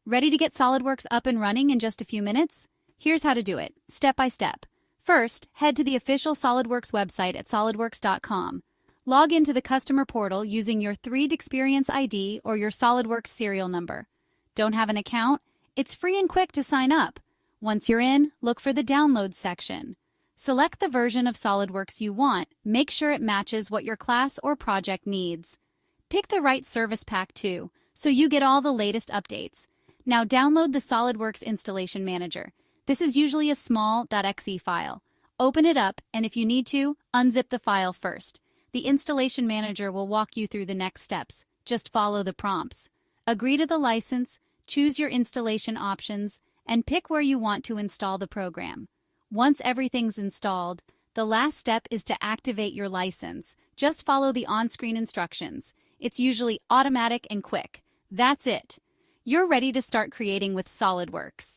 Ready to get SolidWorks up and running in just a few minutes? Here's how to do it, step by step. First, head to the official SolidWorks website at solidworks.com. Log into the customer portal using your 3D Experience ID or your SolidWorks serial number. Don't have an account? It's free and quick to sign up. Once you're in, look for the Download section. Select the version of SolidWorks you want. Make sure it matches what your class or project needs. Pick the right service pack too, so you get all the latest updates. Now download the SolidWorks Installation Manager. This is usually a small .exe file. Open it up, and if you need to, unzip the file first. The Installation Manager will walk you through the next steps. Just follow the prompts. Agree to the license, choose your installation options, and pick where you want to install the program. Once everything's installed, the last step is to activate your license. Just follow the on-screen instructions. It's usually automatic and quick. That's it. You're ready to start creating with SolidWorks.